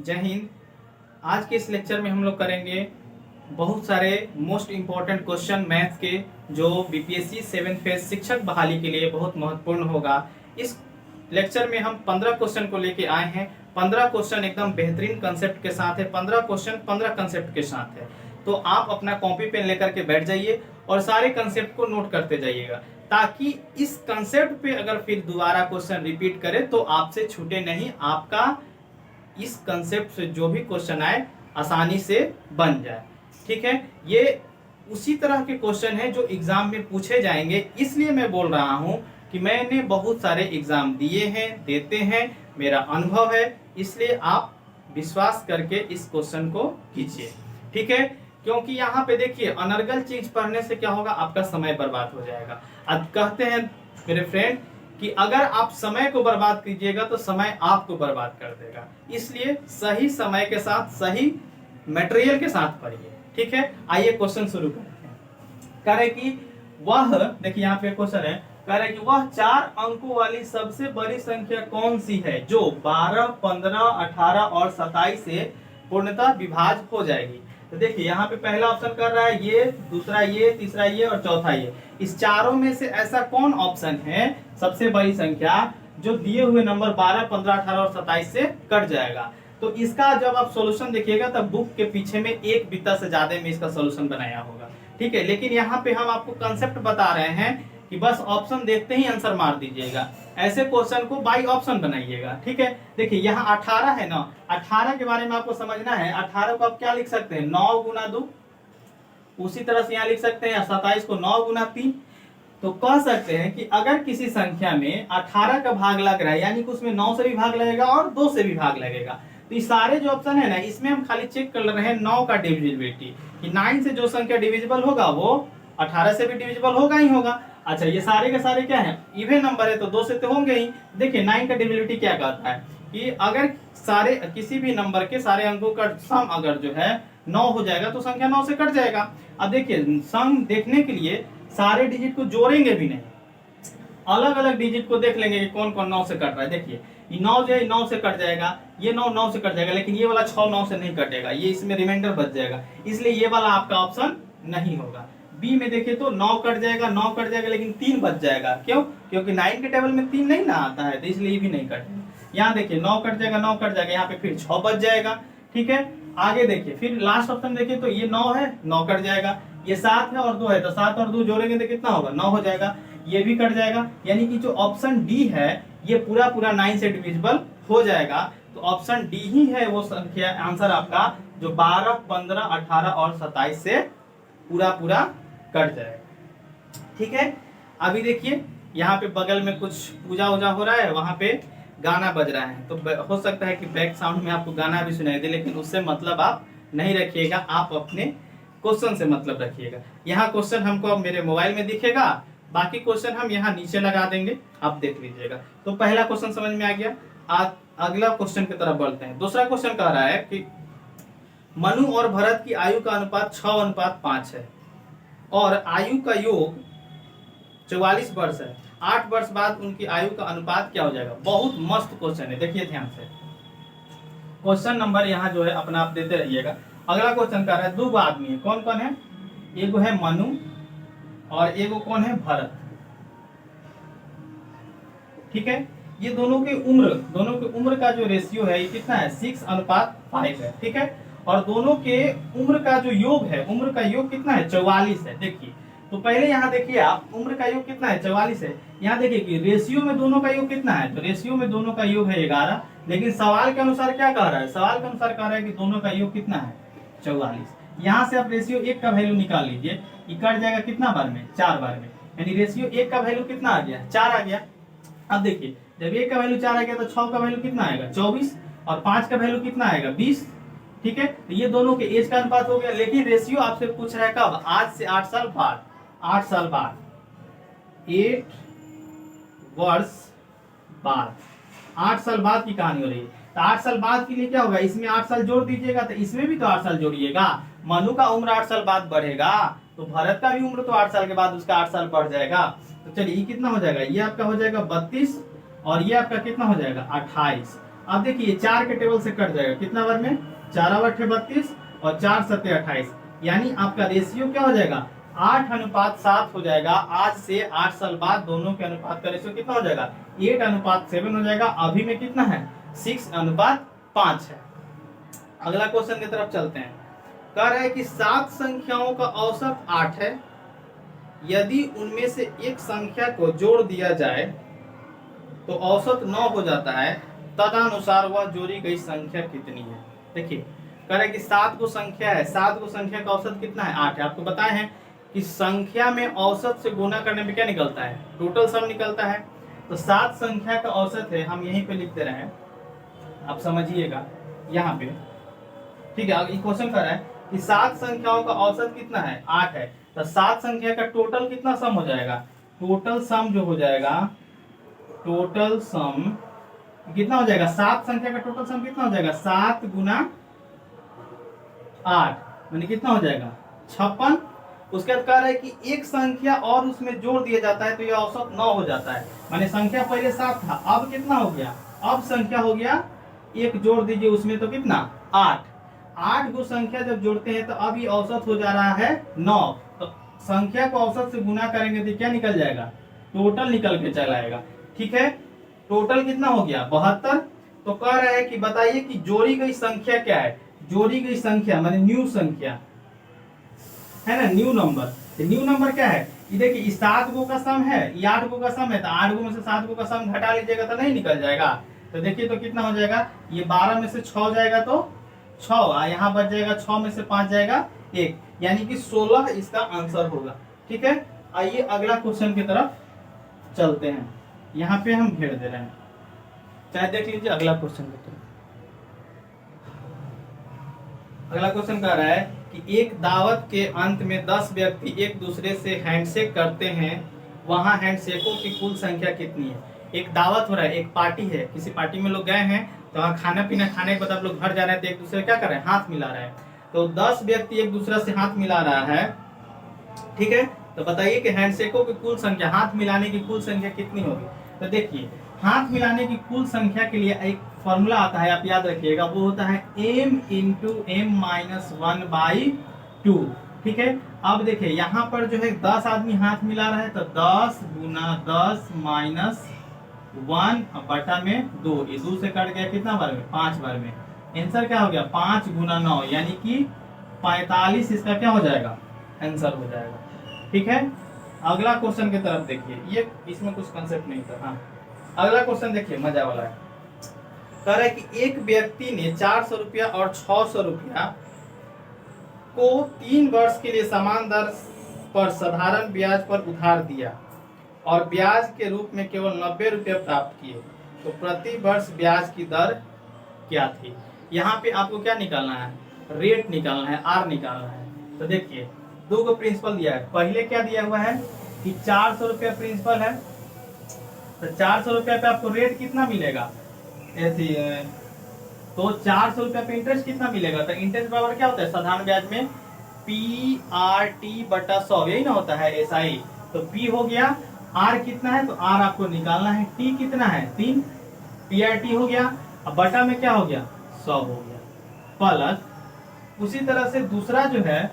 जय हिंद। आज के इस लेक्चर में हम लोग करेंगे बहुत सारे मोस्ट इम्पॉर्टेंट क्वेश्चन मैथ्स के, जो बीपीएससी 7th फेज शिक्षक बहाली के लिए बहुत महत्वपूर्ण होगा। इस लेक्चर में हम 15 क्वेश्चन को लेके आए हैं। 15 क्वेश्चन एकदम बेहतरीन कंसेप्ट के साथ है। 15 क्वेश्चन 15 कंसेप्ट के साथ है। तो आप अपना कॉपी पेन लेकर के बैठ जाइए और सारे कंसेप्ट को नोट करते जाइएगा, ताकि इस कंसेप्ट पे अगर फिर दोबारा क्वेश्चन रिपीट करे तो आपसे छूटे नहीं, आपका इस कंसेप्ट से जो भी क्वेश्चन आए आसानी से बन जाए। ठीक है, ये उसी तरह के क्वेश्चन है जो एग्जाम में पूछे जाएंगे। इसलिए मैं बोल रहा हूं कि मैंने बहुत सारे एग्जाम दिए हैं, देते हैं, मेरा अनुभव है, इसलिए आप विश्वास करके इस क्वेश्चन को कीजिए। ठीक है, क्योंकि यहाँ पे देखिए, अनर्गल चीज पढ़ने से क्या होगा, आपका समय बर्बाद हो जाएगा। अब कहते हैं मेरे फ्रेंड कि अगर आप समय को बर्बाद कीजिएगा तो समय आपको बर्बाद कर देगा। इसलिए सही समय के साथ सही मटेरियल के साथ पढ़िए। ठीक है, आइए क्वेश्चन शुरू करते हैं। कह रहे कि वह, देखिए यहाँ पे क्वेश्चन है, कह रहे कि वह 4 अंकों वाली सबसे बड़ी संख्या कौन सी है जो 12, 15, 18 और 27 से पूर्णतः विभाज्य हो जाएगी। तो देखिए यहाँ पे पहला ऑप्शन कर रहा है ये, दूसरा ये, तीसरा ये और चौथा ये। इस चारों में से ऐसा कौन ऑप्शन है सबसे बड़ी संख्या जो दिए हुए नंबर 12, 15, 18 और 27 से कट जाएगा। तो इसका जब आप सॉल्यूशन देखिएगा तब बुक के पीछे में एक बित्ता से ज्यादा में इसका सॉल्यूशन बनाया होगा। ठीक है, लेकिन यहाँ पे हम आपको कंसेप्ट बता रहे हैं कि बस ऑप्शन देखते ही आंसर मार दीजिएगा। ऐसे क्वेश्चन को बाई ऑप्शन बनाइएगा। ठीक है, देखिए यहाँ 18 है ना, 18 के बारे में आपको समझना है। 18 को आप क्या लिख सकते हैं, 9 गुना 2। उसी तरह से यहाँ लिख सकते हैं 27 को 9 गुना 3। तो कह सकते हैं कि अगर किसी संख्या में 18 का भाग लग रहा है, यानी कि उसमें 9 से भी भाग लगेगा और 2 से भी भाग लगेगा। तो ये सारे जो ऑप्शन है ना, इसमें हम खाली चेक कर रहे हैं 9 का डिविजिबिलिटी, कि 9 से जो संख्या डिविजिबल होगा वो 18 से भी डिविजिबल होगा ही होगा। अच्छा, ये सारे के सारे क्या है, इवन नंबर है तो 2 से तो होंगे ही। देखिए 9 का डिविजिबिलिटी क्या कहता है कि अगर सारे किसी भी नंबर के सारे अंकों का सम अगर जो है 9 हो जाएगा तो संख्या 9 से कट जाएगा। अब देखिए सम देखने के लिए सारे डिजिट को जोड़ेंगे भी नहीं, अलग अलग डिजिट को देख लेंगे कि कौन कौन 9 से कट रहा है। देखिए ये 9 जो है 9 से कट जाएगा, ये 9 से कट जाएगा, लेकिन ये वाला 6 9 से नहीं कटेगा, ये इसमें रिमाइंडर बच जाएगा, इसलिए ये वाला आपका ऑप्शन नहीं होगा। बी में देखिए तो 9 कट जाएगा, 9 कट जाएगा, लेकिन 3 बच जाएगा। क्यों? क्योंकि 9 के टेबल में 3 नहीं ना आता है, तो इसलिए भी नहीं कटेगा। यहाँ देखिए 9 कट जाएगा, 9 कट जाएगा, यहाँ पे फिर 6 बच जाएगा। ठीक है, आगे देखिए फिर लास्ट ऑप्शन देखिए तो ये 9 है, 9 कट जाएगा, ये 7 है और 2 है, तो 7 और 2 जोड़ेंगे तो कितना होगा, 9 हो जाएगा, ये भी कट जाएगा। यानी कि जो ऑप्शन डी है ये पूरा पूरा 9 से डिविजिबल हो जाएगा। तो ऑप्शन डी ही है वो संख्या, आंसर आपका जो 12, 15, 18 और 27 से पूरा पूरा कट जाएगा। ठीक है, अभी देखिए यहाँ पे बगल में कुछ पूजा वूजा हो रहा है, वहां पे गाना बज रहा है, तो हो सकता है कि बैक साउंड में आपको गाना भी सुनाई दे, लेकिन उससे मतलब आप नहीं रखिएगा, आप अपने क्वेश्चन से मतलब रखिएगा। यहाँ क्वेश्चन हमको मेरे मोबाइल में दिखेगा, बाकी क्वेश्चन हम यहाँ नीचे लगा देंगे, आप देख लीजिएगा। तो पहला क्वेश्चन समझ में आ गया। अगला क्वेश्चन की तरफ बढ़ते हैं। दूसरा क्वेश्चन कह रहा है कि मनु और भरत की आयु का अनुपात 6:5 है और आयु का योग 44 वर्ष है। 8 वर्ष बाद उनकी आयु का अनुपात क्या हो जाएगा। बहुत मस्त क्वेश्चन है, देखिए ध्यान से। क्वेश्चन नंबर यहाँ जो है अपना आप देते रहिएगा। अगला क्वेश्चन कह रहा है 2 आदमी है, कौन कौन है, एगो है मनु और एगो कौन है, भरत। ठीक है, ये दोनों के उम्र का जो रेशियो है ये कितना है, 6:5 है। ठीक है, और दोनों के उम्र का जो योग है, उम्र का योग कितना है, 44 है। देखिए तो पहले यहाँ देखिए आप, उम्र का योग कितना है, 44 है। यहाँ देखिए कि रेशियो में दोनों का योग कितना है, तो रेशियो में दोनों का योग है 11, लेकिन सवाल के अनुसार क्या कह रहा है, सवाल के अनुसार कह रहा है कि दोनों का योग कितना है, 44। यहाँ से आप रेशियो 1 का वैल्यू निकाल लीजिए, ये कट जाएगा कितना बार में, 4 बार में, यानी रेशियो 1 का वैल्यू कितना आ गया, 4 आ गया। अब देखिए जब 1 का वैल्यू 4 आ गया तो 6 का वैल्यू कितना आएगा, 24, और 5 का वैल्यू कितना आएगा, 20। ठीक है, तो ये दोनों के एज का अनुपात हो गया, लेकिन रेशियो आपसे पूछ रहा है कब, आज से 8 साल बाद। 8 साल बाद, 8 वर्ष बाद, 8 साल बाद की कहानी हो रही है। तो 8 साल बाद के लिए क्या होगा, इसमें 8 साल जोड़ दीजिएगा, तो इसमें भी तो 8 साल जोड़िएगा। मनु का उम्र 8 साल बाद बढ़ेगा, तो भरत का भी उम्र तो 8 साल के बाद उसका 8 साल बढ़ जाएगा। तो चलिए ये कितना हो जाएगा, ये आपका हो जाएगा 32 और ये आपका कितना हो जाएगा, 28। अब देखिए 4 के टेबल से कट जाएगा, कितना बार में, 4/32 और 4×7 = 28, यानी आपका रेशियो क्या हो जाएगा, 8:7 हो जाएगा। आज से 8 साल बाद दोनों के अनुपात का रेशियो कितना हो जाएगा, 8:7 हो जाएगा। अभी में कितना है, 6:5 है। अगला क्वेश्चन की तरफ चलते हैं। कह रहा है कि 7 संख्याओं का औसत 8 है, यदि उनमें से एक संख्या को जोड़ दिया जाए तो औसत 9 हो जाता है, तदनुसार वह जोड़ी गई संख्या कितनी है। देखिए कह रहा है कि 7 को संख्या है, 7 को संख्या का औसत कितना है, 8 है। आपको बताए हैं कि संख्या में औसत से गुना करने में क्या निकलता है, टोटल सम निकलता है। तो 7 संख्या का औसत है, हम यहीं पे लिख दे रहे हैं, आप समझिएगा यहाँ पे, ठीक है। ये क्वेश्चन कर रहा है कि 7 संख्याओं का औसत कितना है, 8 है। तो 7 संख्या का टोटल कितना सम हो जाएगा, टोटल सम जो हो जाएगा, टोटल सम कितना हो जाएगा, 7 संख्या का टोटल सम कितना हो जाएगा, 7 × 8 माने कितना हो जाएगा, 56। उसके बाद कह रहा है कि एक संख्या और उसमें जोड़ दिया जाता है तो यह औसत 9 हो जाता है। माने संख्या पहले 7 था, अब कितना हो गया, अब संख्या हो गया, एक जोड़ दीजिए उसमें तो कितना, 8। 8 को संख्या जब जोड़ते हैं तो अब ये औसत हो जा रहा है 9। तो संख्या को औसत से गुना करेंगे तो क्या निकल जाएगा, टोटल निकल के चला आएगा, ठीक है। टोटल कितना हो गया, 72। तो कह रहा है कि बताइए कि जोड़ी गई संख्या क्या है, जोड़ी गई संख्या माने न्यू संख्या है ना, न्यू नंबर। न्यू नंबर क्या है, ये देखिए 7 गो का सम है, ये 8 गो का सम है, तो 8 गो में से 7 गो का सम घटा लीजिएगा तो नहीं निकल जाएगा। तो देखिए तो कितना हो जाएगा, ये 12 में से 6 जाएगा तो 6, यहाँ बच जाएगा 6 में से 5 जाएगा 1, यानी कि 16 इसका आंसर होगा, ठीक है। आइए अगला क्वेश्चन की तरफ चलते हैं, यहाँ पे हम घेर दे रहे हैं, चाहे देख लीजिए अगला क्वेश्चन की तरफ। अगला क्वेश्चन कह रहा है कि एक दावत के अंत में 10 व्यक्ति एक दूसरे से हैंडशेक करते हैं, वहां हैंडशेकों की कुल संख्या कितनी है। एक दावत हो रहा है, एक पार्टी है, किसी पार्टी में लोग गए हैं, तो वहाँ खाना पीना खाने के बाद आप लोग घर जा रहे हैं तो एक दूसरे क्या कर रहे हैं, हाथ मिला रहे हैं। तो 10 व्यक्ति एक दूसरे से हाथ मिला रहा है, ठीक है। तो बताइए कि हैंडशेकों की कुल संख्या, हाथ मिलाने की कुल संख्या कितनी होगी। तो देखिए हाथ मिलाने की कुल संख्या के लिए एक फॉर्मूला आता है, आप याद रखिएगा, वो होता है m × m-1/2, ठीक है। अब देखिए यहाँ पर जो है 10 आदमी हाथ मिला रहा है, तो 10 × 10 - 1/2, ये 2 से कट गया कितना बार में, 5 बार में। आंसर क्या हो गया, 5 × 9 यानी कि 45 इसका क्या हो जाएगा, आंसर हो जाएगा, ठीक है। अगला क्वेश्चन की तरफ देखिए, ये इसमें कुछ कंसेप्ट नहीं था। हाँ अगला क्वेश्चन देखिए, मजा वाला है। कह रहा है कि एक व्यक्ति ने 400 रुपया और 600 रुपया को 3 वर्ष के लिए समान दर पर साधारण ब्याज पर उधार दिया और ब्याज के रूप में केवल 90 रुपये प्राप्त किए, तो प्रति वर्ष ब्याज की दर क्या थी। यहाँ पे आपको क्या निकालना है, रेट निकालना है, आर निकालना है। तो देखिए 2 को प्रिंसिपल दिया है, पहले क्या दिया हुआ है कि 400 रुपया प्रिंसिपल है, तो 400 रुपया पे आपको रेट कितना मिलेगा, ऐसी तो 400 रुपया पे इंटरेस्ट कितना मिलेगा। तो इंटरेस्ट बराबर क्या होता है साधारण ब्याज में, PRT/100, यही ना होता है SI। तो P हो गया, R कितना है, तो R आपको निकालना है, T कितना है 3, PRT हो गया, अब बटा में क्या हो गया 100 हो गया, प्लस उसी तरह से दूसरा जो है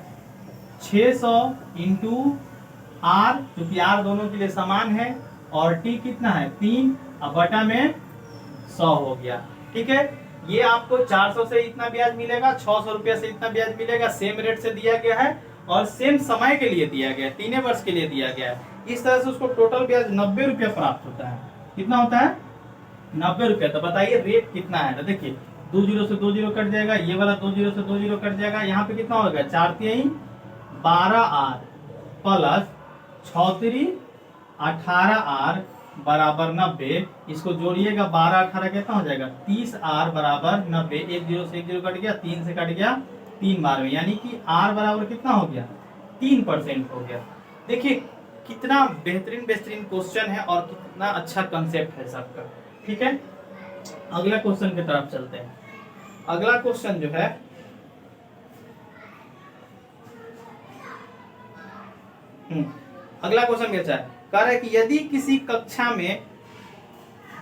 600 × R, क्योंकि R दोनों के लिए समान है, और T कितना है 3, अब बटा में 100 हो गया, ठीक है। ये आपको 400 से इतना ब्याज मिलेगा, 600 रुपया से इतना ब्याज मिलेगा, सेम रेट से दिया गया है और सेम समय के लिए दिया गया है, 3 वर्ष के लिए दिया गया है। इस तरह से उसको टोटल ब्याज 90 रुपया प्राप्त होता है। कितना होता है 90 रुपया। तो बताइए रेट कितना है। तो देखिए 2 0 से 2 0 कट जाएगा, ये वाला 2 0 से 2 0 कट जाएगा, यहाँ पे कितना होगा 4 3 12R प्लस 6 3 18R बराबर 90। इसको जोड़िएगा 12 18 कितना हो जाएगा 30R बराबर 90। 1 0 से 1 0 कट गया, 3 से कट गया 3 बार में, यानी कि R बराबर कितना हो गया 3% हो गया। देखिए कितना बेहतरीन क्वेश्चन है और कितना अच्छा कंसेप्ट है सबका, ठीक है। अगला क्वेश्चन की तरफ चलते हैं। अगला क्वेश्चन जो है अगला क्वेश्चन कैसा है, कह रहा है कि यदि किसी कक्षा में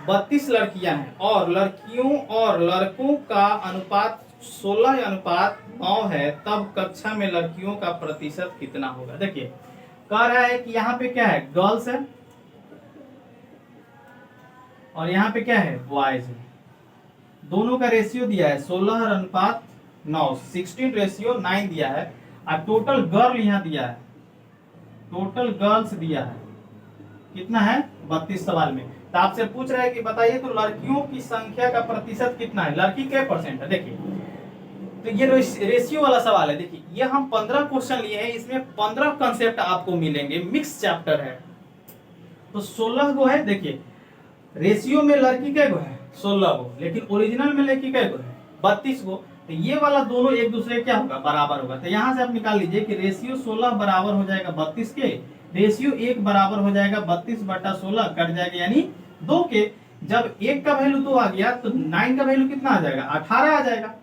32 लड़कियां हैं और लड़कियों और लड़कों का अनुपात 16:9 है, तब कक्षा में लड़कियों का प्रतिशत कितना होगा। देखिए कह रहा है कि यहाँ पे क्या है, गर्ल्स है और यहाँ पे क्या है, बॉयज है। दोनों का रेशियो दिया है 16:9, 16:9 दिया है। और टोटल गर्ल यहाँ दिया है, टोटल गर्ल्स दिया है कितना है 32 सवाल में। तो आपसे पूछ रहा है कि बताइए तो लड़कियों की संख्या का प्रतिशत कितना है, लड़की क्या परसेंट है। देखिए तो ये रेशियो वाला सवाल है। देखिए ये हम 15 क्वेश्चन लिए हैं, इसमें 15 कंसेप्ट आपको मिलेंगे, मिक्स चैप्टर है। तो 16 गो है। देखिए रेशियो में लड़की क्या गो है 16 गो, लेकिन ओरिजिनल में लड़की क्या गो है 32 गो। तो ये वाला दोनों एक दूसरे क्या होगा, बराबर होगा। तो यहाँ से आप निकाल लीजिए कि रेशियो 16 बराबर हो जाएगा 32 के, रेशियो 1 बराबर हो जाएगा 32/16 कट जाएगा यानी 2 के। जब 1 का वैल्यू 2 आ गया तो 9 का वैल्यू कितना आ जाएगा, 18 आ जाएगा।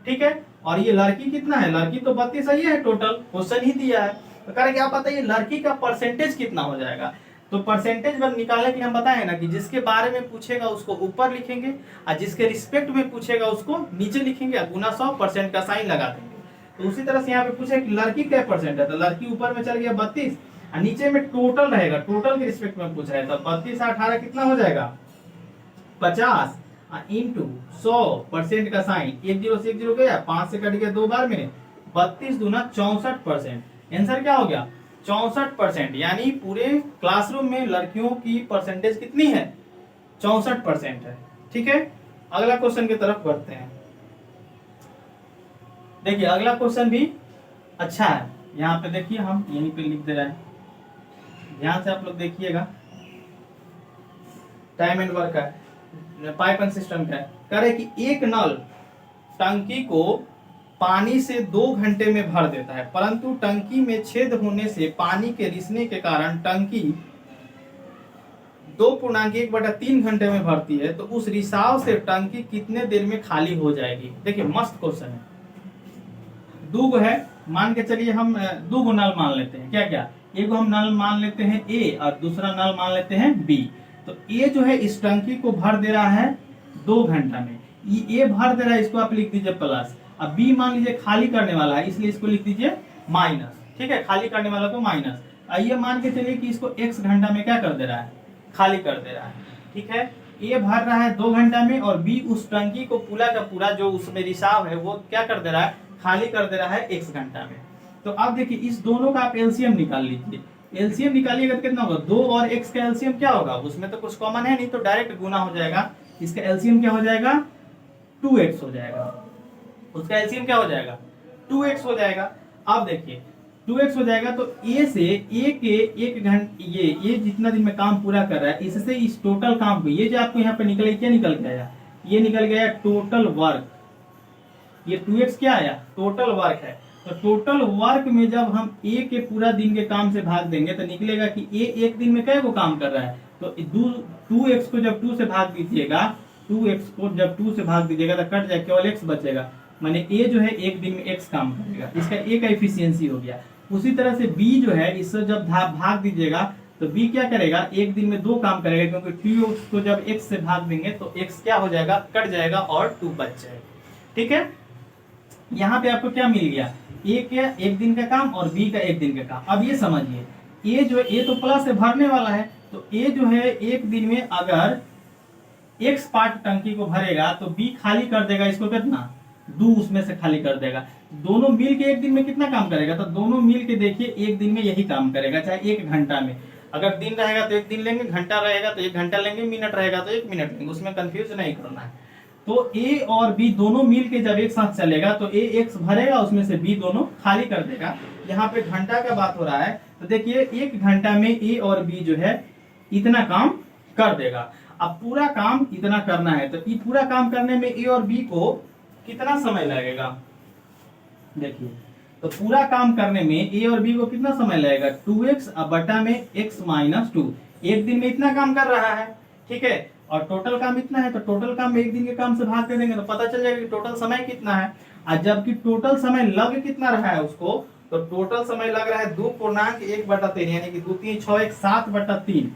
ठीक है, और ये लड़की कितना है, लड़की तो 32 ही है, टोटल क्वेश्चन ही दिया है। तो कह रहे क्या पता ये लड़की का परसेंटेज कितना हो जाएगा। तो परसेंटेज निकालने के लिए हम बताए ना कि जिसके बारे में पूछेगा उसको ऊपर लिखेंगे और जिसके रिस्पेक्ट में पूछेगा उसको नीचे लिखेंगे, गुना 100% का साइन लगा देंगे। तो उसी तरह से यहाँ पे पूछे कि लड़की क्या परसेंट है, तो लड़की ऊपर में चल गया 32 और नीचे में टोटल रहेगा, टोटल के रिस्पेक्ट में पूछ रहा है। तो 32 और 18 कितना हो जाएगा 50 इंटू 100% का साइन, 1 0 से 1 0 गया, 5 से कट गया 2 बार में, 32 दूना 64%। आंसर क्या हो गया 64%। यानी पूरे क्लासरूम में लड़कियों की परसेंटेज कितनी है 64% है। ठीक है, अगला क्वेश्चन की तरफ बढ़ते हैं। देखिए अगला क्वेश्चन भी अच्छा है, यहाँ पे देखिए हम यहीं पे लिख दे रहे हैं, ध्यान से आप लोग देखिएगा। टाइम एंड वर्क है, पाइप एंड सिस्टम का है। कह रहे कि एक नल टंकी को पानी से 2 घंटे में भर देता है, परंतु टंकी में छेद होने से पानी के रिसने के कारण टंकी 2.1/3 घंटे में भरती है, तो उस रिसाव से टंकी कितने देर में खाली हो जाएगी। देखिए मस्त क्वेश्चन है। 2 गो है, मान के चलिए हम 2 गो नल मान लेते हैं, क्या क्या, एक हम नल मान लेते हैं ए और दूसरा नल मान लेते हैं बी। तो ए जो है इस टंकी को भर दे रहा है 2 घंटा में, ये भर दे रहा है, इसको आप लिख दीजिए प्लस। अब बी मान लीजिए खाली करने वाला है, इसलिए इसको लिख दीजिए माइनस। ठीक है, खाली करने वाला को माइनस। आइए मान के चलिए कि इसको x घंटा में क्या कर दे रहा है, खाली कर दे रहा है। ठीक है, ए भर रहा है 2 घंटा में और बी उस टंकी को पूरा का पूरा जो उसमें रिसाव है वो क्या कर दे रहा है, खाली कर दे रहा है x घंटा में। तो अब देखिए इस दोनों का आप एलसीएम निकाल लीजिए। एलसीएम निकालिएगा तो कितना होगा, 2 और x का एलसीएम क्या होगा, उसमें तो कुछ कॉमन है नहीं तो डायरेक्ट गुना हो जाएगा। इसका एलसीएम क्या हो जाएगा 2x हो जाएगा, उसका एलसीएम क्या हो जाएगा 2x हो जाएगा। अब देखिए 2x हो जाएगा तो a से a के 1 घंटे ये जितना दिन में काम पूरा कर रहा है इससे इस टोटल काम को, ये जो आपको यहाँ पे निकल क्या निकल गया, ये निकल गया टोटल वर्क। ये 2x क्या आया, टोटल वर्क है। तो टोटल वर्क में जब हम a के पूरा दिन के काम से भाग देंगे तो निकलेगा कि a एक दिन में क्या को काम कर रहा है। तो 2x को जब 2 से भाग दीजिएगा, 2x को जब 2 से भाग दीजिएगा तो कट जाए, केवल x बचेगा, माने a जो है एक दिन में x काम करेगा, इसका a का एफिशिएंसी हो गया। उसी तरह से b जो है इससे जब भाग दीजिएगा तो b क्या करेगा, एक दिन में 2 काम करेगा, क्योंकि 2x को जब x से भाग देंगे तो x क्या हो जाएगा, कट जाएगा और 2 बच जाएगा। ठीक है, यहाँ पे आपको क्या मिल गया, a क्या एक दिन का काम और b का एक दिन का काम। अब ये समझिए a जो a तो प्लस से भरने वाला है, तो a जो है एक दिन में अगर x पार्ट टंकी को भरेगा तो b खाली कर देगा, इसको कितना 2 उसमें से खाली कर देगा। दोनों मिल के एक दिन में कितना काम करेगा, तो दोनों मिल के देखिए एक दिन में यही काम करेगा, चाहे 1 घंटा में। अगर दिन रहेगा तो 1 दिन लेंगे, घंटा रहेगा तो 1 घंटा लेंगे, मिनट रहेगा तो 1 मिनट लेंगे, उसमें कंफ्यूज नहीं करना है। तो a और b दोनों मिल के जब एक साथ चलेगा तो a x भरेगा, उसमें से b दोनों खाली कर देगा। यहाँ पे घंटा का बात हो रहा है, तो देखिए 1 घंटा में a और b जो है इतना काम कर देगा। अब पूरा काम इतना करना है तो ये पूरा काम करने में a और b को कितना समय लगेगा, देखिए तो पूरा काम करने में a और b को कितना समय लगेगा, 2x बटा में x माइनस 2। एक दिन में इतना काम कर रहा है, ठीक है, और टोटल काम इतना है, तो टोटल काम एक दिन के काम से भाग दे देंगे तो पता चल जाएगा कि टोटल समय कितना है। और जबकि टोटल समय लग कितना रहा है उसको, तो टोटल समय लग रहा है 2.1/3, यानी कि 2 3 6 1 7/3।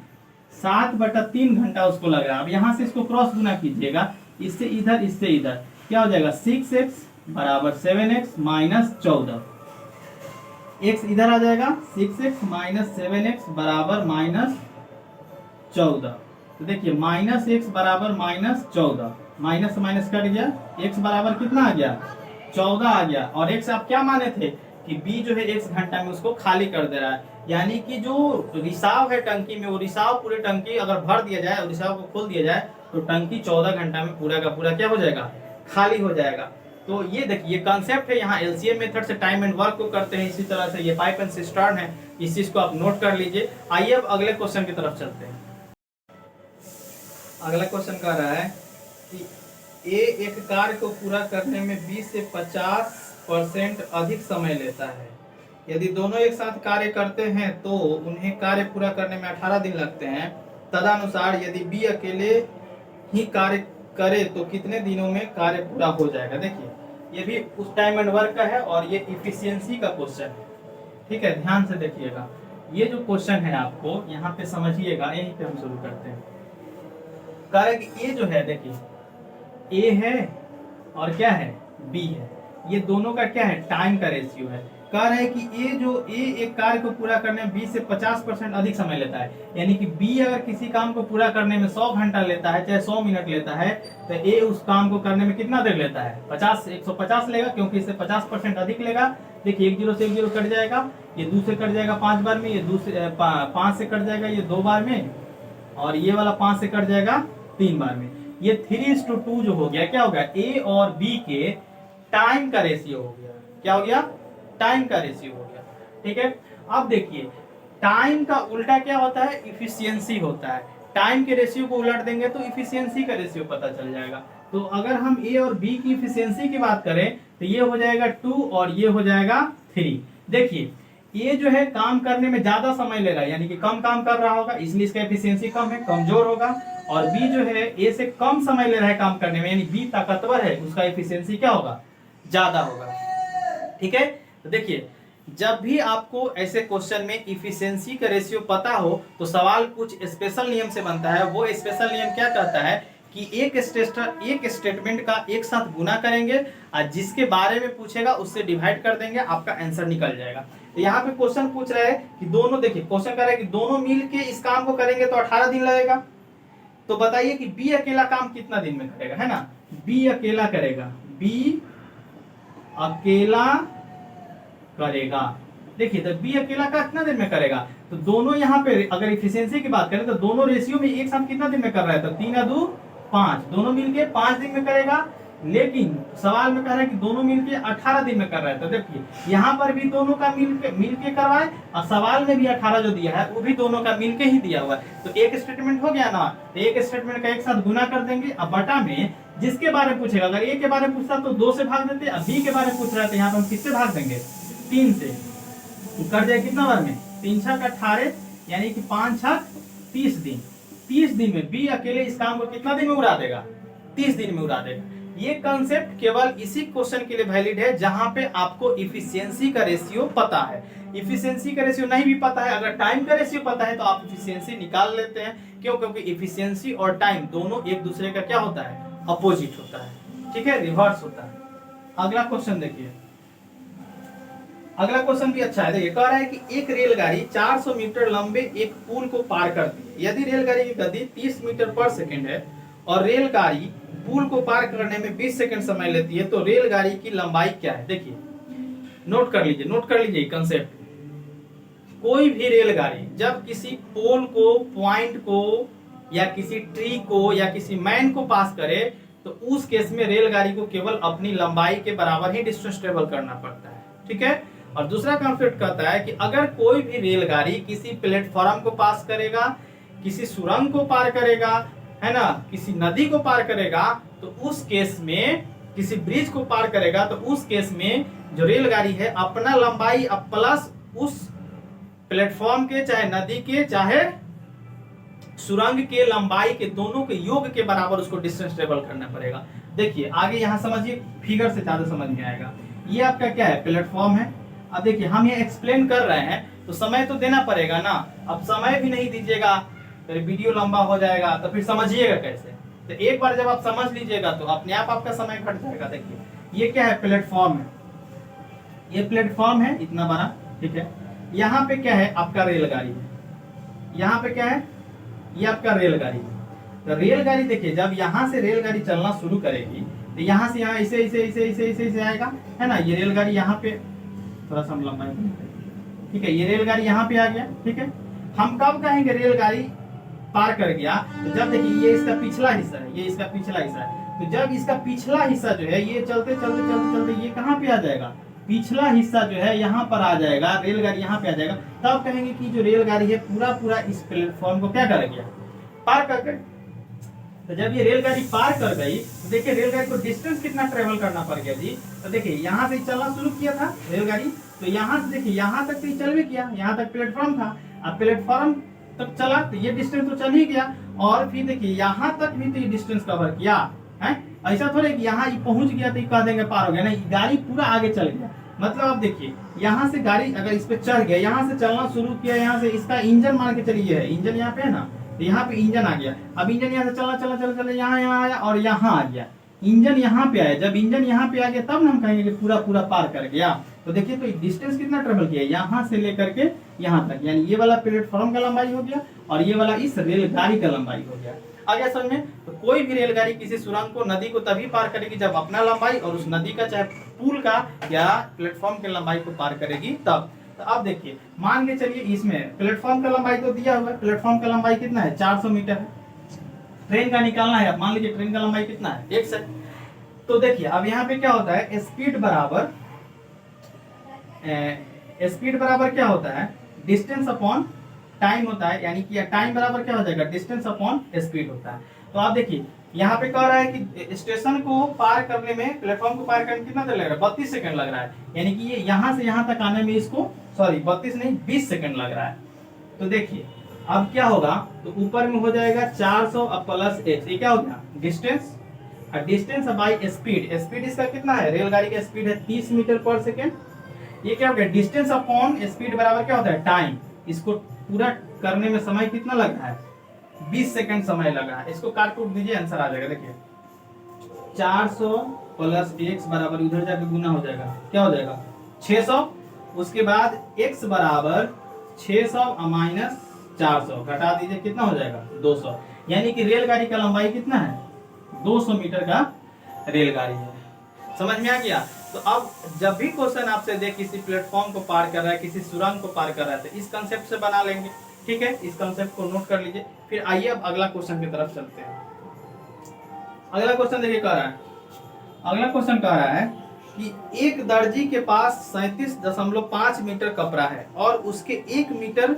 7/3 घंटा उसको लग रहा है। अब यहाँ से इसको क्रॉस गुना कीजिएगा, इससे इधर इससे इधर, क्या हो जाएगा 6x बराबर 7x माइनस 14, x इधर आ जाएगा 6x माइनस 7x बराबर माइनस 14। तो देखिए माइनस एक्स बराबर माइनस 14, माइनस से माइनस कट गया, x बराबर कितना आ गया 14 आ गया। और x आप क्या माने थे कि b जो है x घंटा में उसको खाली कर दे रहा है, यानी कि जो रिसाव है टंकी में, वो रिसाव पूरे टंकी अगर भर दिया जाए और रिसाव को खोल दिया जाए तो टंकी 14 घंटा में पूरा का पूरा क्या हो जाएगा, खाली हो जाएगा। तो ये देखिए कॉन्सेप्ट है, यहाँ एलसीएम मेथड से टाइम एंड वर्क को करते हैं, इसी तरह से ये पाइप एंड सिस्टर्न है, इस चीज को आप नोट कर लीजिए। आइए अब अगले क्वेश्चन की तरफ चलते हैं। अगला क्वेश्चन कह रहा है कि ए एक कार्य को पूरा करने में 20 से 50% अधिक समय लेता है। यदि दोनों एक साथ कार्य करते हैं तो उन्हें कार्य पूरा करने में 18 दिन लगते हैं। तदनुसार यदि बी अकेले ही कार्य करे तो कितने दिनों में कार्य पूरा हो जाएगा। देखिए ये भी उस टाइम एंड वर्क का है और ये इफिशियंसी का क्वेश्चन है, ठीक है, ध्यान से देखिएगा। ये जो क्वेश्चन है आपको यहाँ पे समझिएगा, यहीं पे हम शुरू करते हैं। कार्य कि ए जो है, देखिए ए है और क्या है बी है, ये दोनों का क्या है टाइम का रेशियो है। कह रहे हैं कि ए एक कार्य को पूरा करने में 20 से 50% अधिक समय लेता है, यानी कि बी अगर किसी काम को पूरा करने में 100 घंटा लेता है, चाहे 100 मिनट लेता है, तो ए उस काम को करने में कितना देर लेता है 150 लेगा, क्योंकि इससे 50% अधिक लेगा। देखिए 1 0 से 1 0 कट जाएगा, ये 2 से कट जाएगा 5 बार में, ये 5 से कट जाएगा ये 2 बार में, और ये वाला 5 से कट जाएगा 3 बार में। ये 3:2 जो हो गया, क्या हो गया ए और बी के टाइम का रेशियो हो गया। क्या हो गया, टाइम का रेशियो हो गया, ठीक है। अब देखिए टाइम का उल्टा क्या होता है, इफिशियंसी होता है। टाइम के रेशियो को उलट देंगे तो इफिशियंसी का रेशियो पता चल जाएगा। तो अगर हम ए और बी की इफिशियंसी की बात करें तो ये हो जाएगा 2 और ये हो जाएगा 3। देखिए ये जो है काम करने में ज्यादा समय ले रहा है, यानी कि कम काम कर रहा होगा, इसलिए इसका एफिशिएंसी कम है, कमजोर होगा। और बी जो है ए से कम समय ले रहा है काम करने में, यानी बी ताकतवर है, उसका एफिशिएंसी क्या होगा, ज्यादा होगा, ठीक है। तो देखिए जब भी आपको ऐसे क्वेश्चन में इफिशिएंसी का रेशियो पता हो तो सवाल कुछ स्पेशल नियम से बनता है। वो स्पेशल नियम क्या कहता है कि एक स्टेटमेंट का एक साथ गुना करेंगे और जिसके बारे में पूछेगा उससे डिवाइड कर देंगे, आपका आंसर निकल जाएगा। तो यहाँ पे क्वेश्चन पूछ रहा है कि दोनों, देखिए क्वेश्चन कर रहा है कि दोनों मिलके इस काम को करेंगे तो 18 दिन लगेगा। तो बताइए कि बी अकेला काम कितना दिन में करेगा, है ना, बी अकेला करेगा, बी अकेला करेगा। देखिए तो बी अकेला का कितना दिन में करेगा, तो दोनों यहाँ पे अगर इफिशियंसी की बात करें तो दोनों रेशियो में एक साथ कितना दिन में कर रहा है, तो 3 2 5, दोनों मिलके 5 दिन में करेगा। लेकिन सवाल में कह रहा है कि दोनों मिलके 18 दिन में कर रहा है। तो देखिए यहाँ पर भी दोनों का मिलके करवाए और सवाल में भी 18 जो दिया है वो भी दोनों का मिलके ही दिया हुआ है। तो एक स्टेटमेंट हो गया ना, तो एक स्टेटमेंट का एक साथ गुना कर देंगे। अब बटा में जिसके बारे में पूछेगा, अगर ए के बारे में पूछता तो 2 से भाग देते, अब बी के बारे में पूछ रहा है तो यहाँ पे हम किससे भाग देंगे, 3 से। कर जाए कितना बार में, 3 छक 18, यानी कि 5 छक 30 दिन। 30 दिन में बी अकेले इस काम को कितना दिन में उड़ा देगा, 30 दिन में उड़ा देगा। ये कंसेप्ट केवल इसी क्वेश्चन के लिए वैलिड है जहां पे आपको इफिशियंसी का रेशियो पता है। इफिशियंसी का रेशियो नहीं भी पता है, अगर टाइम का रेशियो पता है तो आप इफिशियंसी निकाल लेते हैं। क्यों, क्योंकि इफिशियंसी और टाइम दोनों एक दूसरे का क्या होता है, अपोजिट होता है, ठीक है, रिवर्स होता है। अगला क्वेश्चन देखिए, अगला क्वेश्चन भी अच्छा है। देखिए कह रहा है कि एक रेलगाड़ी 400 मीटर लंबे एक पुल को पार करती है। यदि रेलगाड़ी की गति 30 मीटर पर सेकंड है और रेलगाड़ी पुल को पार करने में 20 सेकंड समय लेती है, तो रेलगाड़ी की लंबाई क्या है। देखिए नोट कर लीजिए कंसेप्ट। कोई भी रेलगाड़ी जब किसी पोल को, पॉइंट को, या किसी ट्री को, या किसी मैन को पास करे तो उस केस में रेलगाड़ी को केवल अपनी लंबाई के बराबर ही डिस्टेंस ट्रेवल करना पड़ता है, ठीक है। और दूसरा कॉन्सेप्ट कहता है कि अगर कोई भी रेलगाड़ी किसी प्लेटफॉर्म को पास करेगा, किसी सुरंग को पार करेगा, है ना, किसी नदी को पार करेगा, तो उस केस में, किसी ब्रिज को पार करेगा, तो उस केस में जो रेलगाड़ी है अपना लंबाई प्लस उस प्लेटफॉर्म के, चाहे नदी के, चाहे सुरंग के लंबाई के, दोनों के योग के बराबर उसको डिस्टेंस ट्रेवल करना पड़ेगा। देखिए आगे यहाँ समझिए, फिगर से ज्यादा समझ में आएगा। ये आपका क्या है, प्लेटफॉर्म है। अब देखिए हम ये एक्सप्लेन कर रहे हैं तो समय तो देना पड़ेगा ना। अब समय भी नहीं दीजिएगा फिर वीडियो लंबा हो जाएगा, तो फिर समझिएगा कैसे। तो एक बार जब आप समझ लीजिएगा तो अपने आप आपका समय कट जाएगा। देखिए ये क्या है, प्लेटफॉर्म है, ये प्लेटफॉर्म है इतना बड़ा, ठीक है। यहाँ पे क्या है, आपका रेलगाड़ी है, यहाँ पे क्या है, ये आपका रेलगाड़ी है। तो रेलगाड़ी देखिए, जब यहाँ से रेलगाड़ी चलना शुरू करेगी तो यहाँ से यहाँ ऐसे ऐसे ऐसे ऐसे ऐसे ऐसे आएगा, है ना। ये रेलगाड़ी यहाँ पे थोड़ा सा लंबा है, ठीक है। ये रेलगाड़ी यहाँ पे आ गया, ठीक है। हम कब कहेंगे रेलगाड़ी पार कर गया, तो जब देखिए ये इसका पिछला हिस्सा है, ये इसका पिछला हिस्सा है। तो जब इसका पिछला हिस्सा जो है ये चलते चलते चलते चलते ये कहाँ पे आ जाएगा, पिछला हिस्सा जो है यहाँ पर आ जाएगा, रेलगाड़ी यहाँ पे आ जाएगा। तब कहेंगे कि जो रेलगाड़ी है पूरा पूरा इस प्लेटफॉर्म को क्या कर गया, पार कर गई। तो जब ये रेलगाड़ी पार कर गई तो देखिए रेलगाड़ी को डिस्टेंस कितना ट्रेवल करना पड़ गया जी। तो देखिए यहाँ से चलना शुरू किया था रेलगाड़ी, तो यहाँ से देखिए यहाँ तक तो चल भी किया, यहाँ तक प्लेटफॉर्म था। अब प्लेटफॉर्म तक चला तो ये डिस्टेंस तो चल ही गया, और फिर देखिए यहाँ तक भी तो ये डिस्टेंस कवर किया है। ऐसा थोड़े कि यहाँ पहुंच गया तो कह देंगे पार हो गया, नहीं, गाड़ी पूरा आगे चल गया। मतलब अब देखिए यहाँ से गाड़ी अगर इस पे चढ़ गया, यहाँ से चलना शुरू किया, यहाँ से इसका इंजन मान के चलिए है, इंजन यहाँ पे है ना, तो यहाँ पे इंजन आ गया। अब इंजन यहाँ से चला चला चला चला यहाँ आया और यहाँ आ गया, इंजन यहाँ पे आया। जब इंजन यहाँ पे आ गया तब हम कहेंगे कि पूरा पूरा पार कर गया। तो देखिए तो डिस्टेंस कितना ट्रेवल किया, यहाँ से लेकर के यहाँ तक, यानी ये वाला प्लेटफॉर्म का लंबाई हो गया और ये वाला इस रेलगाड़ी का लंबाई हो गया। आ गया समझ में। तो कोई भी रेलगाड़ी किसी सुरंग को, नदी को तभी पार करेगी जब अपना लंबाई और उस नदी का चाहे पुल का या प्लेटफॉर्म के लंबाई को पार करेगी तब। तो अब देखिए मान के चलिए इसमें प्लेटफॉर्म का लंबाई तो दिया हुआ है, प्लेटफॉर्म का लंबाई कितना है, 400 मीटर है। ट्रेन का निकालना है, मान लीजिए ट्रेन का लंबाई कितना है, 1 से। तो देखिए अब यहाँ पे क्या होता है, स्पीड बराबर क्या होता है, डिस्टेंस अपॉन टाइम होता है। यानी कि टाइम बराबर क्या हो जाएगा, डिस्टेंस अपॉन स्पीड होता है। तो आप देखिए यहाँ पे कह रहा है कि स्टेशन को पार करने में, प्लेटफॉर्म को पार करने में कितना देर लग रहा है, 32 सेकंड लग रहा है। यानी कि ये यहाँ से यहाँ तक आने में इसको 32 नहीं 20 सेकंड लग रहा है। तो देखिए अब क्या होगा, तो ऊपर में हो जाएगा 400 अब प्लस x, ये क्या हो गया डिस्टेंस, और डिस्टेंस बाई स्पीड, स्पीड इसका कितना है, रेलगाड़ी का स्पीड है 30 मीटर पर सेकेंड। ये क्या हो गया, डिस्टेंस अपॉन स्पीड बराबर क्या होता है, टाइम। इसको पूरा करने में समय कितना लग रहा है, 20 सेकंड समय लगा है। इसको काट कूट दीजिए, आंसर आ जाएगा। देखिए 400 प्लस x बराबर उधर जाके गुना हो जाएगा, क्या हो जाएगा 600। उसके बाद x बराबर 600 माइनस 400 घटा दीजिए, कितना हो जाएगा 200। यानी कि रेलगाड़ी का लंबाई कितना है, 200 मीटर का रेलगाड़ी है। समझ में आ गया। तो अब जब भी क्वेश्चन आपसे दे किसी प्लेटफॉर्म को पार कर रहा है, किसी सुरंग को पार कर रहा है, तो इस कंसेप्ट से बना लेंगे, ठीक है। इस कंसेप्ट को नोट कर लीजिए। फिर आइए अब अगला क्वेश्चन की तरफ चलते हैं। अगला क्वेश्चन देखिए कह रहा है, अगला क्वेश्चन कह रहा है कि एक दर्जी के पास 37.5 मीटर कपड़ा है और उसके 1 मीटर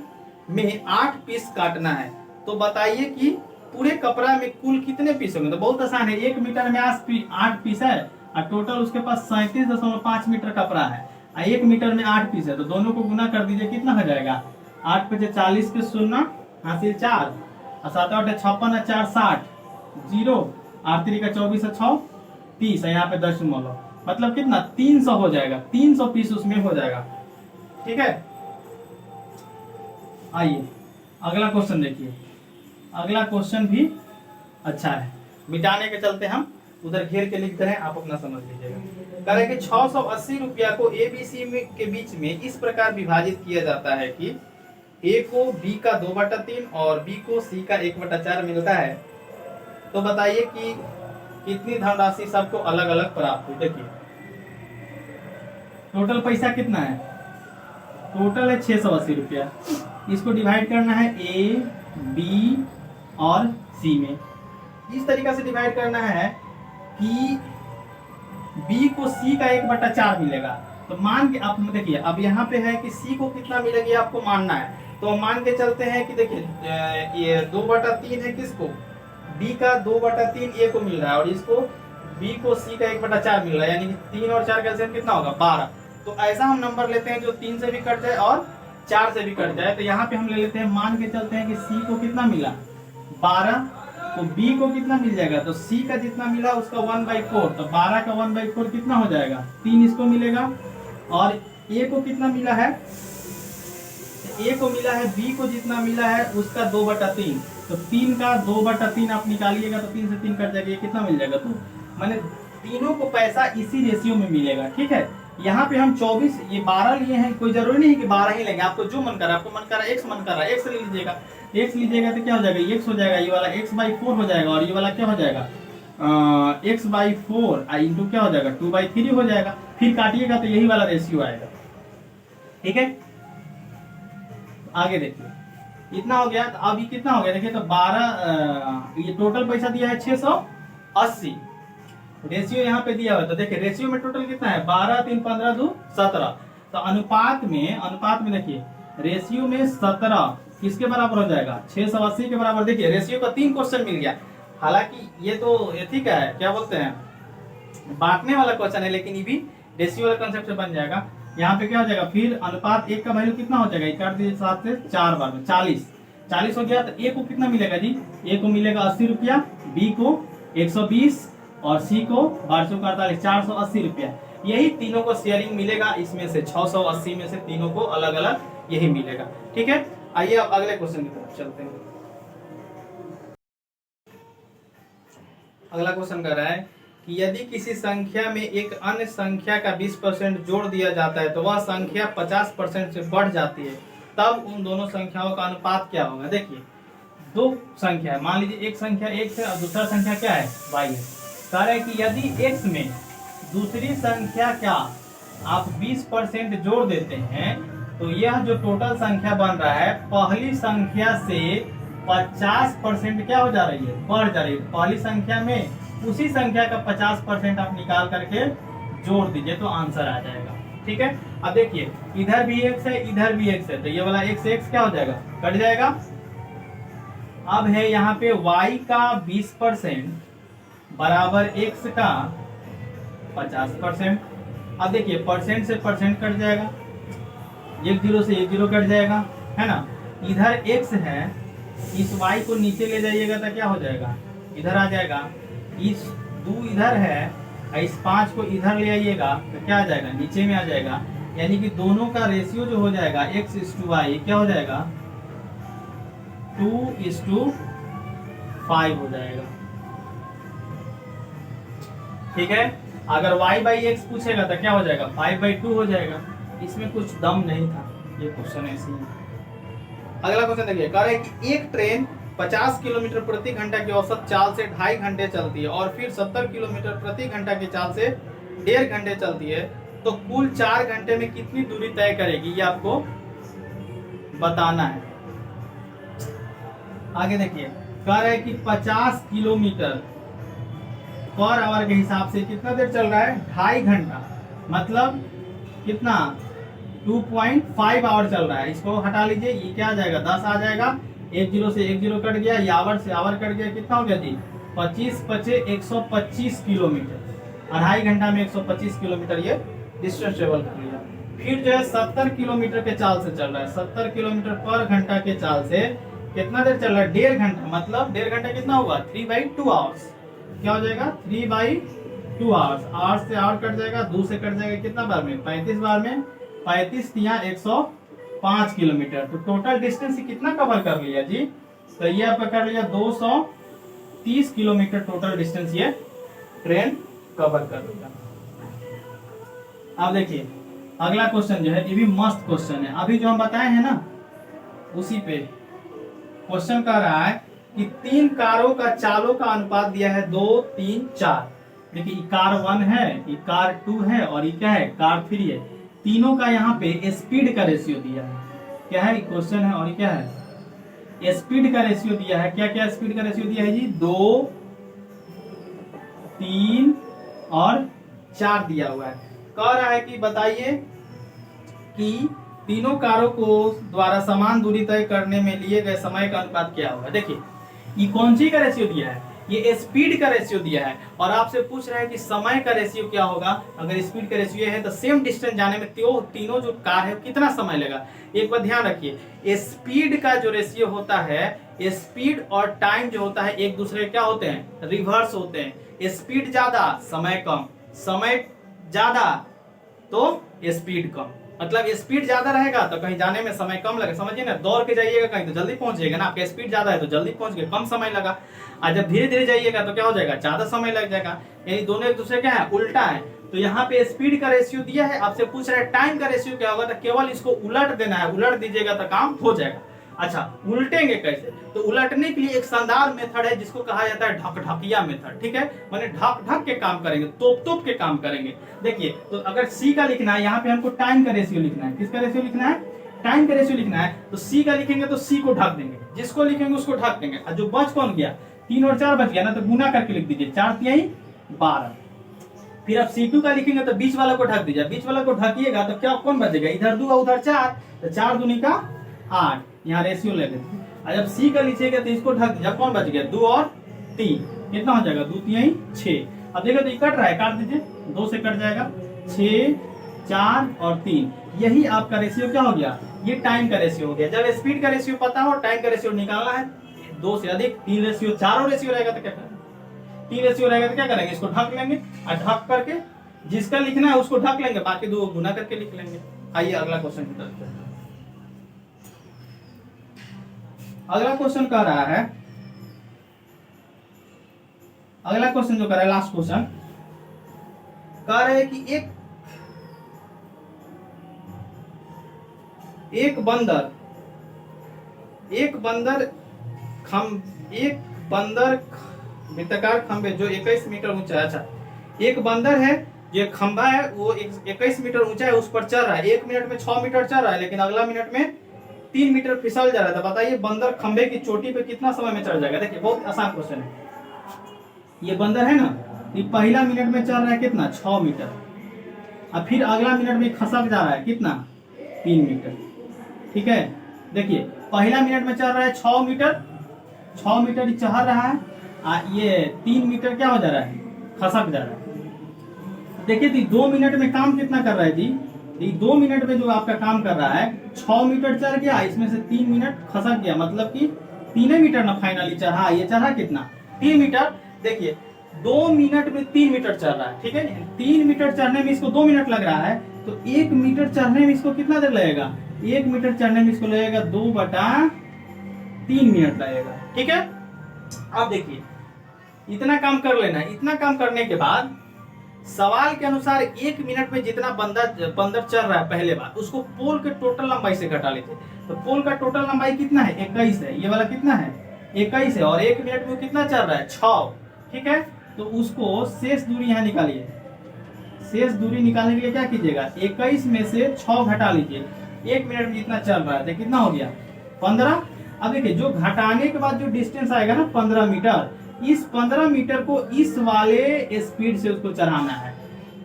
में 8 पीस काटना है। तो बताइए कि पूरे कपड़ा में कुल कितने पीस होंगे। तो बहुत आसान है, 1 मीटर में 8 पीस है और टोटल उसके पास 37.5 मीटर कपड़ा है, 1 मीटर में 8 पीस है। तो दोनों को गुना कर दीजिए, कितना हो जाएगा, 8 पे 40 के 0 हासिल 4 और 7 8 56 और 4 60 0 8 3 का 24 और 6 30 है, यहाँ पे 10 लो, मतलब कितना 300 हो जाएगा, 300 पीस उसमें हो जाएगा, ठीक है। आइए अगला क्वेश्चन देखिए। अगला क्वेश्चन भी अच्छा है, मिटाने के चलते हम उधर घेर के लिखते हैं, आप अपना समझ लीजिएगा। कह रहे कि 680 रुपया को ABC के बीच में इस प्रकार विभाजित किया जाता है कि A को B का 2/3 और B को C का 1/4 मिलता है। तो बताइए कि कितनी धनराशि सबको अलग अलग प्राप्त हुई। देखिए टोटल पैसा कितना है, टोटल है 680 रुपया। इसको डिवाइड करना है A, B और C में। इस तरीका से डिवाइड करना है कि B को C का 1/4 मिलेगा। तो मान के आप देखिए, अब यहाँ पे है कि C को कितना मिलेगी आपको मानना है। तो मान के चलते हैं कि देखिए ये 2/3 है, किसको, B का 2/3 A को मिल रहा है और इसको B को C का 1/4 मिल रहा है। यानी कि 3 और 4 का एलसीएम कितना होगा 12। तो ऐसा हम नंबर लेते हैं जो 3 से भी कट जाए और 4 से भी कट जाए। तो यहाँ पे हम ले लेते हैं, मान के चलते हैं कि C को कितना मिला 12, तो B को कितना मिल जाएगा, तो C का जितना मिला उसका 1/4, तो 12 का 1/4 कितना हो जाएगा 3 इसको मिलेगा। और A को कितना मिला है, A को मिला है B को जितना मिला है उसका 2/3, तो 3 का 2/3 आप निकालिएगा तो 3 से 3 कट जाएगा, ये कितना मिल जाएगा? 2। मैंने तीनों को पैसा इसी रेशियो में मिलेगा, ठीक है। यहाँ पे हम 24 ये 12 लिए हैं, कोई जरूरी नहीं कि 12 ही लेंगे, आपको जो मन कर रहा है, आपको मन कर रहा है x मन कर रहा है x ले लीजिएगा। x लीजिएगा तो क्या हो जाएगा? x हो जाएगा, ये वाला x/4 हो जाएगा, और ये वाला क्या हो जाएगा? x/4 इंटू क्या हो जाएगा? 2/3 हो जाएगा। फिर काटिएगा तो यही वाला रेशियो आएगा, ठीक है। आगे देखिए इतना हो गया। तो अभी कितना हो गया देखिए, तो 12 ये टोटल पैसा दिया है 680, रेशियो यहाँ पे दिया हुआ है। तो देखिए रेशियो में टोटल कितना है? 12 3 15 2 17। तो अनुपात में देखिए रेशियो में 17 किसके बराबर हो जाएगा? 680 के बराबर। देखिए रेशियो का 3 क्वेश्चन मिल गया। हालांकि ये तो एथी का है, क्या बोलते हैं, बांटने वाला क्वेश्चन है, लेकिन ये भी रेशियो वाला कंसेप्ट से बन जाएगा। यहाँ पे क्या हो जाएगा? फिर अनुपात 1 का वैल्यू कितना हो जाएगा? काट दीजिए 7 से 4 बार में 40 हो गया। तो ए को कितना मिलेगा जी? ए को मिलेगा 80 रुपया, बी को 120 और सी को 1248 480 रुपया। यही तीनों को शेयरिंग मिलेगा, इसमें से 680 में से तीनों को अलग अलग यही मिलेगा, ठीक है। आइए अब अगले क्वेश्चन की तरफ चलते हैं। अगला क्वेश्चन कह रहा है कि यदि किसी संख्या में एक अन्य संख्या का 20% जोड़ दिया जाता है तो वह संख्या 50% से बढ़ जाती है, तब उन दोनों संख्याओं का अनुपात क्या होगा? देखिए दो संख्या है, मान लीजिए एक संख्या x है और दूसरा संख्या क्या है? y है। कह रहे हैं कि यदि x में दूसरी संख्या क्या आप 20% जोड़ देते हैं तो यह जो टोटल संख्या बन रहा है पहली संख्या से 50% क्या हो जा रही है? बढ़ जा रही है। पहली संख्या में उसी संख्या का 50% आप निकाल करके जोड़ दीजिए तो आंसर आ जाएगा, ठीक है। अब देखिए इधर भी x है, इधर भी x है, तो ये वाला x x क्या हो जाएगा? कट जाएगा। अब है यहाँ पे y का 20% बराबर x का 50%। अब देखिए परसेंट से परसेंट कट जाएगा, 1 0 से 1 0 कट जाएगा, है ना। इधर x है, इस y को नीचे ले जाइएगा तो क्या हो जाएगा? इधर आ जाएगा। इस 2 इधर है, इस 5 को इधर ले आइएगा तो क्या आ जाएगा? नीचे में आ जाएगा। यानी कि दोनों का रेशियो जो हो जाएगा x/y क्या हो जाएगा? 2:5 हो जाएगा, ठीक है। अगर y/x पूछेगा तो क्या हो जाएगा? 5/2 हो जाएगा। इसमें कुछ दम नहीं था, ये क्वेश्चन ऐसे ही। अगला क्वेश्चन देखिए, कह रहे हैं कि एक ट्रेन 50 किलोमीटर प्रति घंटा की औसत चाल से 2.5 घंटे चलती है और फिर 70 किलोमीटर प्रति घंटा की चाल से 1.5 घंटे चलती है, तो कुल 4 घंटे में कितनी दूरी तय करेगी? ये आपको बताना है। आगे देखिए, कह रहे हैं कि 50 किलोमीटर पर आवर के हिसाब से कितना देर चल रहा है? 2.5 घंटा, मतलब कितना? 2.5 आवर चल रहा है। इसको हटा लीजिए, ये क्या आ जाएगा? 10 आ जाएगा। 1 0 से 1 0 कट गया, ये आवर से आवर कट गया, कितना हो गया जी? 25 × 125 किलोमीटर। 2.5 घंटा में 125 किलोमीटर ये डिस्टेंस ट्रेवल कर लिया। फिर जो है 70 किलोमीटर के चाल से चल रहा है, 70 किलोमीटर पर घंटा के चाल से कितना देर चल रहा है? 1.5 घंटा, मतलब 1.5 घंटा कितना होगा? 3/2 आवर्स। क्या हो जाएगा? 3/2 आवर्स। 8 से आवर कट जाएगा, 2 से कट जाएगा, कितना बार में? 35 बार में। 35 × 105 किलोमीटर। तो टोटल डिस्टेंस कितना कवर कर लिया जी? तो ये आपका कर लिया 230 किलोमीटर टोटल डिस्टेंस ये ट्रेन कवर कर लिया। अब देखिए अगला क्वेश्चन जो है ये भी मस्त क्वेश्चन है, अभी जो हम बताए हैं ना उसी पे क्वेश्चन कर रहा है कि 3 कारों का चालों का अनुपात दिया है 2 3 4। देखिए कार 1 है, ये कार 2 है और ये क्या है? कार 3 है। तीनों का यहाँ पे स्पीड का रेशियो दिया है। क्या है? क्वेश्चन है और ये क्या है? स्पीड का रेशियो दिया है। क्या क्या स्पीड का रेशियो दिया है जी? 2 3 और 4 दिया हुआ है। कह रहा है कि बताइए कि तीनों कारों को द्वारा समान दूरी तय करने में लिए गए समय का अनुपात क्या होगा। देखिए ये कौन सी का रेशियो दिया है? ये स्पीड का रेशियो दिया है और आपसे पूछ रहा है कि समय का रेशियो क्या होगा। अगर स्पीड का रेशियो है तो सेम डिस्टेंस जाने में तीनों जो कार है कितना समय लगेगा। एक बात ध्यान रखिए, स्पीड का जो रेशियो होता है, स्पीड और टाइम जो होता है एक दूसरे क्या होते हैं? रिवर्स होते हैं। स्पीड ज्यादा समय कम, समय ज्यादा तो स्पीड कम। मतलब स्पीड ज्यादा रहेगा तो कहीं जाने में समय कम लगे, समझिए ना, दौड़ के जाइएगा कहीं तो जल्दी पहुंच जाएगा ना, आपका स्पीड ज्यादा है तो जल्दी पहुंच गए, कम समय लगा। और जब धीरे धीरे जाइएगा तो क्या हो जाएगा, ज्यादा समय लग जाएगा। यानी दोनों एक दूसरे क्या है, उल्टा है। तो यहाँ पे स्पीड का रेशियो दिया है, आपसे पूछ रहा है टाइम का रेशियो क्या होगा, तो केवल इसको उलट देना है, उलट दीजिएगा तो काम हो जाएगा। अच्छा, उल्टेंगे कैसे, तो उलटने के लिए एक शानदार मेथड है जिसको कहा जाता है ढक ढकिया मेथड, ठीक है, माने ढक ढक के काम करेंगे, तोप तोप के काम करेंगे। देखिए, तो अगर सी का लिखना है, यहाँ पे हमको टाइम का रेशियो लिखना है, किसका रेशियो लिखना है, टाइम का रेशियो लिखना है, तो सी का लिखेंगे तो सी को ढक देंगे, जिसको लिखेंगे उसको ढक देंगे। और जो बच कौन गया, 3 और 4 बच गया ना, तो गुना करके लिख दीजिए, 4 तिहाई 12। फिर आप C2 का लिखेंगे तो बीच वाला को ढक दीजिए, बीच वाला को ढकिएगा तो क्या कौन बचेगा, इधर 2 और उधर 4, तो 4 दूनी का 8, यहाँ रेशियो ले लेते। और जब C का लिखिएगा तो इसको ढक दीजिए, कौन बच गया, 2 और 3, कितना हो जाएगा, 2 तिहाई 6। अब देखो तो ये कट रहा है, काट दीजिए, 2 से कट जाएगा, 6, 4 और 3, यही आपका रेशियो क्या हो गया, ये टाइम का रेशियो हो गया। जब स्पीड का रेशियो पता हो, टाइम का रेशियो निकालना है, 2 से अधिक 3 रेशियो, 4 रेशियो रहेगा तो क्या करेंगे, 3 रेशियो रहेगा तो क्या करेंगे, इसको ढक लेंगे, और ढक करके जिसका लिखना है उसको ढक लेंगे, बाकी 2 गुना करके लिख लेंगे। आइए अगला क्वेश्चन की तरफ चलते हैं। अगला क्वेश्चन कह रहा है, अगला क्वेश्चन जो कर रहा है, लास्ट क्वेश्चन कह रहे हैं कि एक बंदर वृत्ताकार खंबे जो 21 मीटर ऊंचा है। अच्छा, एक बंदर है जो खंबा है वो 21 मीटर ऊंचा है, उस पर चढ़ रहा है, 1 मिनट में 6 मीटर चढ़ रहा है, लेकिन अगला मिनट में 3 मीटर फिसल जा रहा था। बताइए बंदर खंबे की चोटी पे कितना समय में चढ़ जाएगा। देखिए बहुत आसान क्वेश्चन है, ये बंदर है ना, ये पहला मिनट में चढ़ रहा है कितना, 6 मीटर, और फिर अगला मिनट में खसक जा रहा है कितना, 3 मीटर, ठीक है। देखिए पहला मिनट में चढ़ रहा है 6 मीटर, 6 मीटर ही चढ़ रहा है, ये 3 मीटर क्या हो जा रहा है, खसक जा रहा है। देखिए 2 मिनट में काम कितना कर रहा है जी, 2 मिनट में जो आपका काम कर रहा है, 6 मीटर चढ़ गया, इसमें से 3 मिनट खसक गया, मतलब कि 3 मीटर ना फाइनली चढ़ा, ये चढ़ा कितना, 3 मीटर। देखिए 2 मिनट में 3 मीटर चढ़ रहा है, ठीक है, 3 मीटर चढ़ने में इसको 2 मिनट लग रहा है, तो 1 मीटर चढ़ने में इसको कितना देर लगेगा, 1 मीटर चढ़ने में इसको लगेगा 2/3 मिनट लगेगा, ठीक है। अब देखिए इतना काम कर लेना है, इतना काम करने के बाद सवाल के अनुसार 1 मिनट में जितना बंदर चल रहा है पहले बार, उसको पोल के टोटल लंबाई से घटा लीजिए। तो पोल का टोटल लंबाई कितना है, 21 है, ये वाला कितना है, 21 है, और 1 मिनट में कितना चल रहा है, 6, ठीक है। तो उसको शेष दूरी यहाँ निकालिए, शेष दूरी निकालने के लिए क्या कीजिएगा, 21 में से 6 घटा लीजिए, 1 मिनट में जितना चल रहा है तो कितना हो गया, 15। अब देखिए जो घटाने के बाद जो डिस्टेंस आएगा ना 15 मीटर, इस 15 मीटर को इस वाले स्पीड से उसको चढ़ाना है।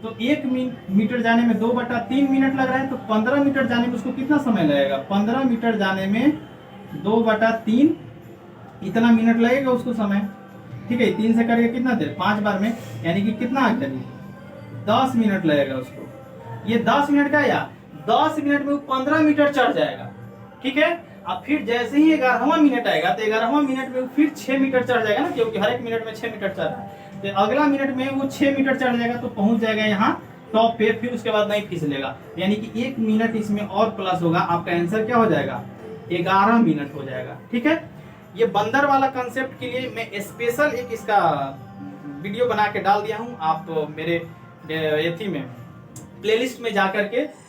तो 1 मीटर जाने में 2/3 मिनट लग रहा है, तो 15 मीटर जाने में उसको कितना समय लगेगा, 15 मीटर जाने में 2/3 इतना मिनट लगेगा उसको समय, ठीक है। 3 से करके कितना देर, 5 बार में, यानी कि कितना आ गया, 10 मिनट लगेगा उसको। ये 10 मिनट का या 10 मिनट में वो 15 मीटर चढ़ जाएगा, ठीक है। अब फिर जैसे ही 11वां मिनट आएगा तो 11वां मिनट में फिर 6 मीटर चढ़ जाएगा ना, क्योंकि हर एक मिनट में 6 मीटर चढ़ रहा है। तो अगला मिनट में वो 6 मीटर चढ़ जाएगा, तो पहुंच जाएगा यहाँ टॉप पे, फिर उसके बाद नहीं फिसलेगा, यानी कि 1 मिनट इसमें और प्लस होगा, आपका आंसर क्या हो जाएगा, 11 मिनट हो जाएगा, ठीक है। ये बंदर वाला कंसेप्ट के लिए मैं स्पेशल एक इसका वीडियो बना के डाल दिया हूँ, आप मेरे एथी में प्लेलिस्ट में जाकर के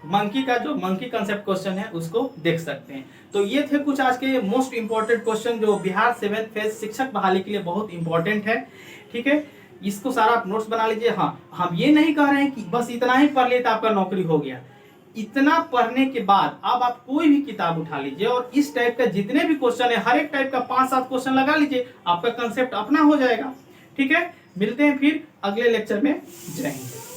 मंकी का जो मंकी कंसेप्ट क्वेश्चन है उसको देख सकते हैं। तो ये थे कुछ आज के मोस्ट इंपॉर्टेंट क्वेश्चन जो बिहार 7th फेज शिक्षक बहाली के लिए बहुत इंपॉर्टेंट है, ठीक है। इसको सारा आप नोट्स बना लीजिए। हाँ, हम ये नहीं कह रहे हैं कि बस इतना ही पढ़ लिए तो आपका नौकरी हो गया। इतना पढ़ने के बाद अब आप कोई भी किताब उठा लीजिए और इस टाइप का जितने भी क्वेश्चन है हर एक टाइप का 5-7 क्वेश्चन लगा लीजिए, आपका कंसेप्ट अपना हो जाएगा, ठीक है। मिलते हैं फिर अगले लेक्चर में, जय हिंद।